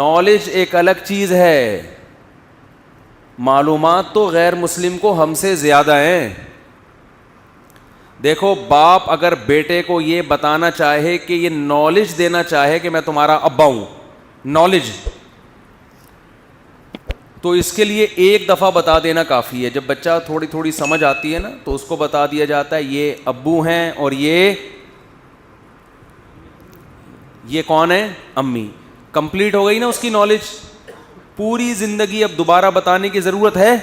Knowledge ایک الگ چیز ہے، معلومات تو غیر مسلم کو ہم سے زیادہ ہیں. دیکھو باپ اگر بیٹے کو یہ بتانا چاہے کہ یہ نالج دینا چاہے کہ میں تمہارا ابا ہوں، نالج، تو اس کے لیے ایک دفعہ بتا دینا کافی ہے. جب بچہ تھوڑی تھوڑی سمجھ آتی ہے نا تو اس کو بتا دیا جاتا ہے یہ ابو ہیں اور یہ کون ہے، امی. کمپلیٹ ہو گئی نا اس کی نالج. پوری زندگی اب دوبارہ بتانے کی ضرورت ہے؟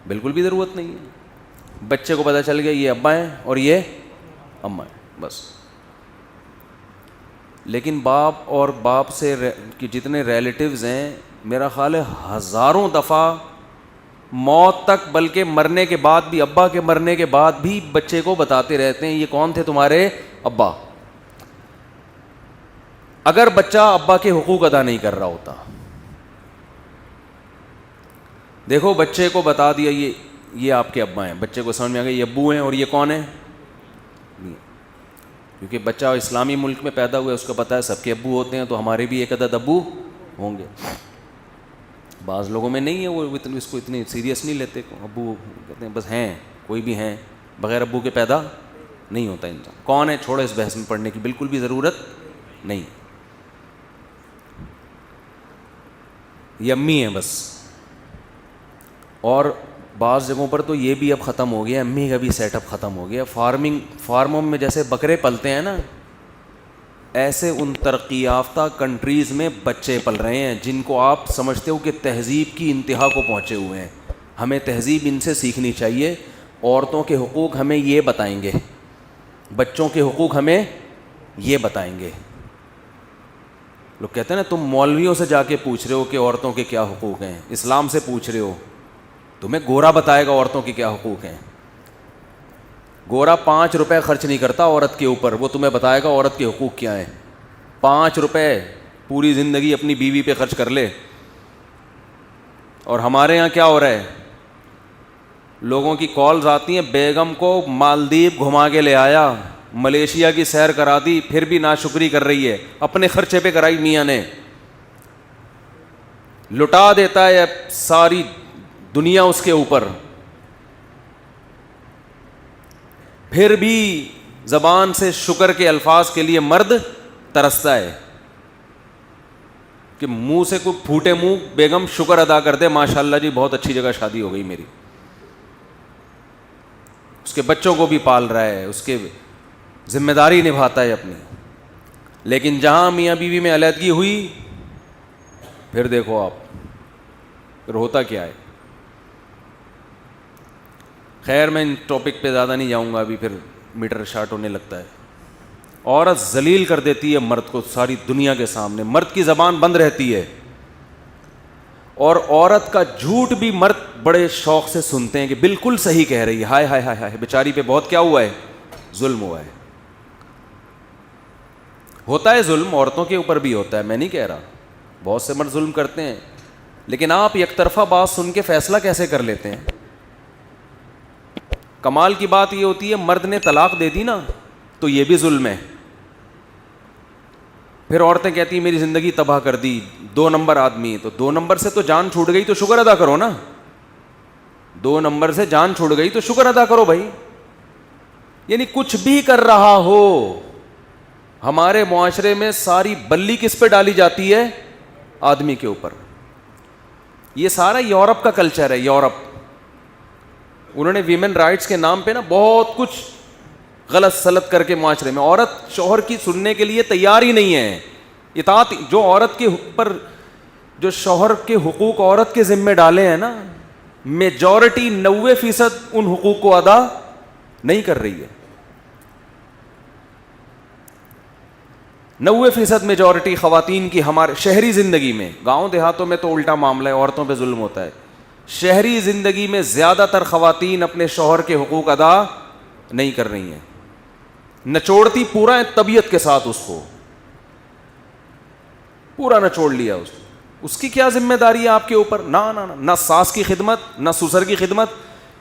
بالکل بھی ضرورت نہیں ہے. بچے کو پتہ چل گیا یہ ابا ہیں اور یہ اماں ہیں، بس. لیکن باپ اور باپ سے کہ جتنے ریلیٹیوز ہیں، میرا خیال ہے ہزاروں دفعہ موت تک، بلکہ مرنے کے بعد بھی، ابا کے مرنے کے بعد بھی بچے کو بتاتے رہتے ہیں یہ کون تھے تمہارے ابا. اگر بچہ ابا کے حقوق ادا نہیں کر رہا ہوتا، دیکھو بچے کو بتا دیا یہ آپ کے ابا ہیں، بچے کو سمجھ میں آ گیا یہ ابو ہیں اور یہ کون ہیں، کیونکہ بچہ اسلامی ملک میں پیدا ہوا ہے، اس کو پتہ ہے سب کے ابو ہوتے ہیں تو ہمارے بھی ایک عدد ابو ہوں گے. بعض لوگوں میں نہیں ہے، وہ اس کو اتنی سیریس نہیں لیتے، ابو کہتے ہیں بس ہیں، کوئی بھی ہیں، بغیر ابو کے پیدا نہیں ہوتا انسان. کون ہے چھوڑو، اس بحث میں پڑھنے کی بالکل بھی ضرورت نہیں. یہ امی ہیں بس. اور بعض جگہوں پر تو یہ بھی اب ختم ہو گیا، امی کا بھی سیٹ اپ ختم ہو گیا. فارموں میں جیسے بکرے پلتے ہیں نا، ایسے ان ترقی یافتہ کنٹریز میں بچے پل رہے ہیں جن کو آپ سمجھتے ہو کہ تہذیب کی انتہا کو پہنچے ہوئے ہیں. ہمیں تہذیب ان سے سیکھنی چاہیے. عورتوں کے حقوق ہمیں یہ بتائیں گے، بچوں کے حقوق ہمیں یہ بتائیں گے. لوگ کہتے ہیں نا تم مولویوں سے جا کے پوچھ رہے ہو کہ عورتوں کے کیا حقوق ہیں، اسلام سے پوچھ رہے ہو، تمہیں گورا بتائے گا عورتوں کے کیا حقوق ہیں. گورا 5 روپے خرچ نہیں کرتا عورت کے اوپر، وہ تمہیں بتائے گا عورت کے حقوق کیا ہیں. 5 روپے پوری زندگی اپنی بیوی پہ خرچ کر لے. اور ہمارے یہاں کیا ہو رہا ہے، لوگوں کی کالز آتی ہیں، بیگم کو مالدیپ گھما کے لے آیا، ملیشیا کی سیر کرا دی، پھر بھی ناشکری کر رہی ہے، اپنے خرچے پہ کرائی میاں نے. لٹا دیتا ہے ساری دنیا اس کے اوپر، پھر بھی زبان سے شکر کے الفاظ کے لیے مرد ترستا ہے کہ منہ سے کوئی پھوٹے منہ بیگم شکر ادا کر دے، ماشاءاللہ جی بہت اچھی جگہ شادی ہو گئی میری. اس کے بچوں کو بھی پال رہا ہے، اس کے ذمہ داری نبھاتا ہے اپنی. لیکن جہاں میاں بیوی میں علیحدگی ہوئی، پھر دیکھو آپ پھر ہوتا کیا ہے. خیر میں ان ٹاپک پہ زیادہ نہیں جاؤں گا، ابھی پھر میٹر شارٹ ہونے لگتا ہے. عورت ذلیل کر دیتی ہے مرد کو ساری دنیا کے سامنے، مرد کی زبان بند رہتی ہے. اور عورت کا جھوٹ بھی مرد بڑے شوق سے سنتے ہیں کہ بالکل صحیح کہہ رہی ہے، ہائے ہائے ہائے ہائے بیچاری پہ بہت کیا ہوا ہے، ظلم ہوا ہے. ہوتا ہے ظلم، عورتوں کے اوپر بھی ہوتا ہے، میں نہیں کہہ رہا، بہت سے مرد ظلم کرتے ہیں. لیکن آپ یک طرفہ بات سن کے فیصلہ کیسے کر لیتے ہیں؟ کمال کی بات یہ ہوتی ہے مرد نے طلاق دے دی نا تو یہ بھی ظلم ہے. پھر عورتیں کہتی ہیں میری زندگی تباہ کر دی، 2 نمبر آدمی. تو 2 نمبر سے تو جان چھوٹ گئی تو شکر ادا کرو نا، 2 نمبر سے جان چھوٹ گئی تو شکر ادا کرو بھائی. یعنی کچھ بھی کر رہا ہو، ہمارے معاشرے میں ساری بلی کس پہ ڈالی جاتی ہے؟ آدمی کے اوپر. یہ سارا یورپ کا کلچر ہے. یورپ انہوں نے ویمن رائٹس کے نام پہ نا بہت کچھ غلط سلط کر کے معاشرے میں، عورت شوہر کی سننے کے لیے تیار ہی نہیں ہے. اطاعت جو عورت کے اوپر، جو شوہر کے حقوق عورت کے ذمہ ڈالے ہیں نا، میجورٹی 90% ان حقوق کو ادا نہیں کر رہی ہے. 90% میجورٹی خواتین کی ہمارے شہری زندگی میں، گاؤں دیہاتوں میں تو الٹا معاملہ ہے، عورتوں پہ ظلم ہوتا ہے. شہری زندگی میں زیادہ تر خواتین اپنے شوہر کے حقوق ادا نہیں کر رہی ہیں. نچوڑتی پورا ہے طبیعت کے ساتھ، اس کو پورا نچوڑ لیا. اس کی کیا ذمہ داری ہے آپ کے اوپر؟ نہ ساس کی خدمت، نہ سسر کی خدمت.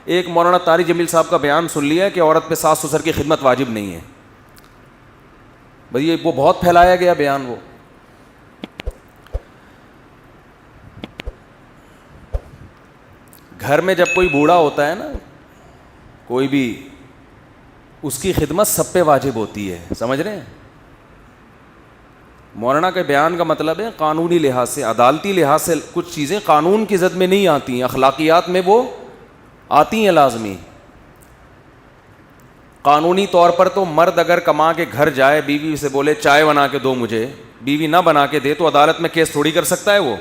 ایک مولانا طاری جمیل صاحب کا بیان سن لیا کہ عورت پہ ساس سسر کی خدمت واجب نہیں ہے. بھئی وہ بہت پھیلایا گیا بیان. وہ گھر میں جب کوئی بوڑھا ہوتا ہے نا, کوئی بھی, اس کی خدمت سب پہ واجب ہوتی ہے, سمجھ رہے ہیں؟ مولانا کے بیان کا مطلب ہے قانونی لحاظ سے, عدالتی لحاظ سے کچھ چیزیں قانون کی زد میں نہیں آتی ہیں, اخلاقیات میں وہ آتی ہیں لازمی. قانونی طور پر تو مرد اگر کما کے گھر جائے, بیوی سے بولے چائے بنا کے دو مجھے, بیوی نہ بنا کے دے تو عدالت میں کیس تھوڑی کر سکتا ہے وہ,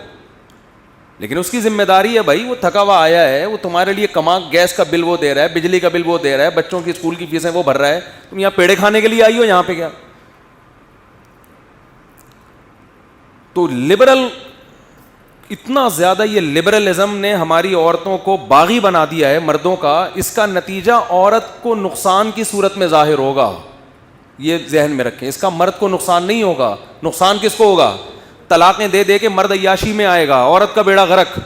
لیکن اس کی ذمہ داری ہے بھائی, وہ تھکا ہوا آیا ہے, وہ تمہارے لیے کما, گیس کا بل وہ دے رہا ہے, بجلی کا بل وہ دے رہا ہے, بچوں کی اسکول کی فیسیں وہ بھر رہا ہے, تم یہاں پیڑے کھانے کے لیے آئی ہو یہاں پہ کیا؟ تو لبرل, اتنا زیادہ یہ لبرلزم نے ہماری عورتوں کو باغی بنا دیا ہے مردوں کا, اس کا نتیجہ عورت کو نقصان کی صورت میں ظاہر ہوگا, یہ ذہن میں رکھیں. اس کا مرد کو نقصان نہیں ہوگا. نقصان کس کو ہوگا؟ طلاقیں دے دے کے مرد عیاشی میں آئے گا, عورت کا بیڑا غرق.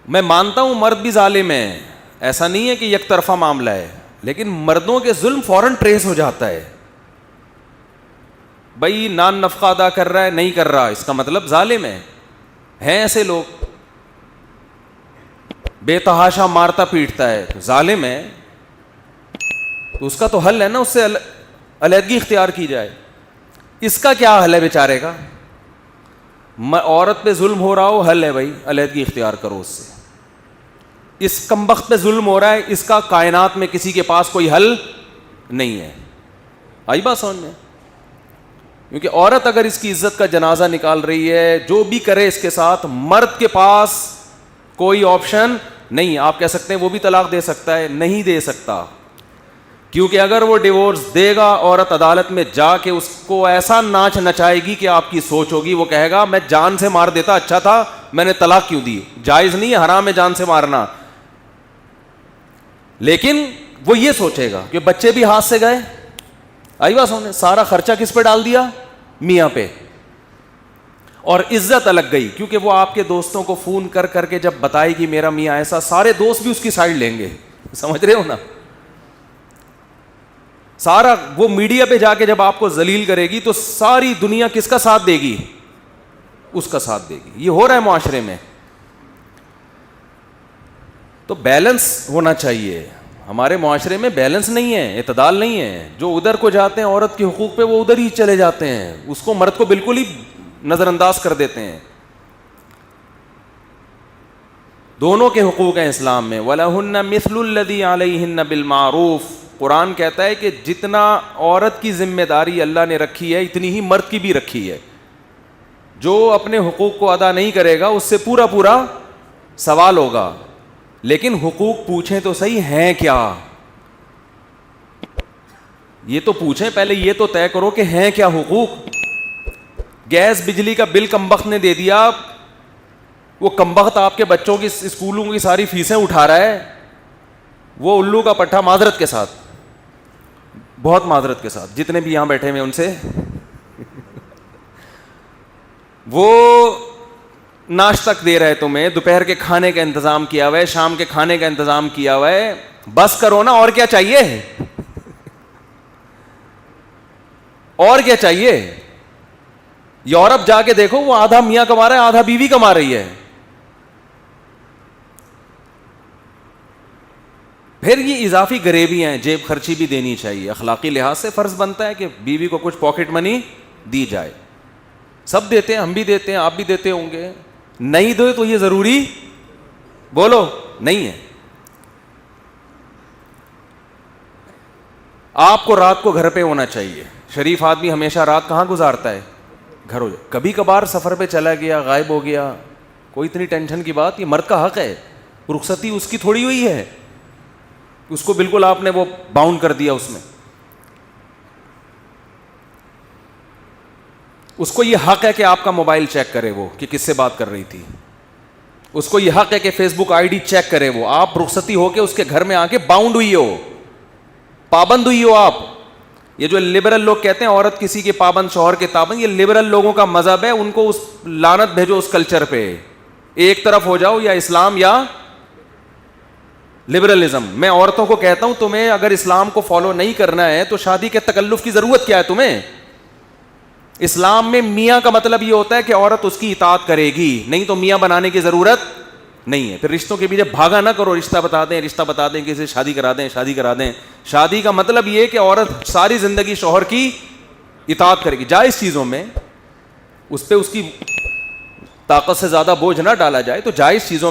میں مانتا ہوں مرد بھی ظالم ہے, ایسا نہیں ہے کہ یک طرفہ معاملہ ہے, لیکن مردوں کے ظلم فوراً ٹریس ہو جاتا ہے. بھائی نان نفقہ ادا کر رہا ہے, نہیں کر رہا, اس کا مطلب ظالم ہے. ہیں ایسے لوگ, بے تحاشا مارتا پیٹتا ہے, ظالم ہے. تو اس کا تو حل ہے نا, اس سے علیحدگی اختیار کی جائے. اس کا کیا حل ہے بیچارے کا؟ عورت پہ ظلم ہو رہا ہو, حل ہے بھائی علیحدگی اختیار کرو اس سے. اس کمبخت پہ ظلم ہو رہا ہے, اس کا کائنات میں کسی کے پاس کوئی حل نہیں ہے. آئی بات سمجھ میں؟ کیونکہ عورت اگر اس کی عزت کا جنازہ نکال رہی ہے, جو بھی کرے اس کے ساتھ, مرد کے پاس کوئی آپشن نہیں. آپ کہہ سکتے ہیں وہ بھی طلاق دے سکتا ہے, نہیں دے سکتا, کیونکہ اگر وہ ڈیورس دے گا, عورت عدالت میں جا کے اس کو ایسا ناچ نچائے گی کہ آپ کی سوچ ہوگی, وہ کہے گا میں جان سے مار دیتا, اچھا تھا میں نے طلاق کیوں دی. جائز نہیں ہے, حرام ہے جان سے مارنا, لیکن وہ یہ سوچے گا کہ بچے بھی ہاتھ سے گئے. آئی بات سمجھ, سارا خرچہ کس پہ ڈال دیا؟ میاں پہ. اور عزت الگ گئی, کیونکہ وہ آپ کے دوستوں کو فون کر کر کے جب بتائے گی میرا میاں ایسا, سارے دوست بھی اس کی سائڈ لیں گے. سمجھ رہے ہو نا؟ سارا وہ میڈیا پہ جا کے جب آپ کو ذلیل کرے گی تو ساری دنیا کس کا ساتھ دے گی؟ اس کا ساتھ دے گی. یہ ہو رہا ہے معاشرے میں. تو بیلنس ہونا چاہیے. ہمارے معاشرے میں بیلنس نہیں ہے, اعتدال نہیں ہے. جو ادھر کو جاتے ہیں عورت کے حقوق پہ, وہ ادھر ہی چلے جاتے ہیں, اس کو مرد کو بالکل ہی نظر انداز کر دیتے ہیں. دونوں کے حقوق ہیں اسلام میں. وَلَهُنَّ مِثْلُ الَّذِي عَلَيْهِنَّ بِالْمَعْرُوفِ. قرآن کہتا ہے کہ جتنا عورت کی ذمہ داری اللہ نے رکھی ہے, اتنی ہی مرد کی بھی رکھی ہے. جو اپنے حقوق کو ادا نہیں کرے گا اس سے پورا پورا سوال ہوگا. لیکن حقوق پوچھیں تو صحیح ہیں کیا, یہ تو پوچھیں پہلے, یہ تو طے کرو کہ ہیں کیا حقوق. گیس بجلی کا بل کمبخت نے دے دیا, وہ کمبخت آپ کے بچوں کی اسکولوں کی ساری فیسیں اٹھا رہا ہے, وہ الو کا پٹھا, معذرت کے ساتھ, بہت معذرت کے ساتھ, جتنے بھی یہاں بیٹھے ہوئے ان سے, وہ ناشتہ دے رہے تمہیں, دوپہر کے کھانے کا انتظام کیا ہوا ہے, شام کے کھانے کا انتظام کیا ہوا ہے. بس کرو نا, اور کیا چاہیے, اور کیا چاہیے. یورپ جا کے دیکھو, وہ آدھا میاں کما رہا ہے, آدھا بیوی کما رہی ہے. پھر یہ اضافی غریبی ہیں, جیب خرچی بھی دینی چاہیے. اخلاقی لحاظ سے فرض بنتا ہے کہ بیوی کو کچھ پاکٹ منی دی جائے. سب دیتے ہیں, ہم بھی دیتے ہیں, آپ بھی دیتے ہوں گے. نہیں دو تو یہ ضروری, بولو, نہیں ہے. آپ کو رات کو گھر پہ ہونا چاہیے. شریف آدمی ہمیشہ رات کہاں گزارتا ہے؟ گھر ہو جائے. کبھی کبھار سفر پہ چلا گیا, غائب ہو گیا, کوئی اتنی ٹینشن کی بات, یہ مرد کا حق ہے. رخصتی اس کی تھوڑی ہوئی ہے, اس کو بالکل آپ نے وہ باؤنڈ کر دیا اس میں. اس کو یہ حق ہے کہ آپ کا موبائل چیک کرے, وہ کہ کس سے بات کر رہی تھی. اس کو یہ حق ہے کہ Facebook I D check کرے. وہ آپ رخصتی ہو کے اس کے گھر میں آ کے باؤنڈ ہوئی ہو, پابند ہوئی ہو آپ. یہ جو لبرل لوگ کہتے ہیں عورت کسی کے پابند, شوہر کے پابند, یہ لبرل لوگوں کا مذہب ہے. ان کو اس لعنت بھیجو اس کلچر پہ, ایک طرف ہو جاؤ, یا اسلام یا لبرلزم. میں عورتوں کو کہتا ہوں تمہیں اگر اسلام کو فالو نہیں کرنا ہے تو شادی کے تکلف کی ضرورت کیا ہے تمہیں؟ اسلام میں میاں کا مطلب یہ ہوتا ہے کہ عورت اس کی اطاعت کرے گی, نہیں تو میاں بنانے کی ضرورت نہیں ہے. پھر رشتوں کے پیچھے بھاگا نہ کرو, رشتہ بتا دیں کسی سے شادی کرا دیں. شادی کا مطلب یہ کہ عورت ساری زندگی شوہر کی اطاعت کرے گی, جائز چیزوں میں, اس پہ اس کی طاقت سے زیادہ بوجھ نہ ڈالا جائے, تو جائز چیزوں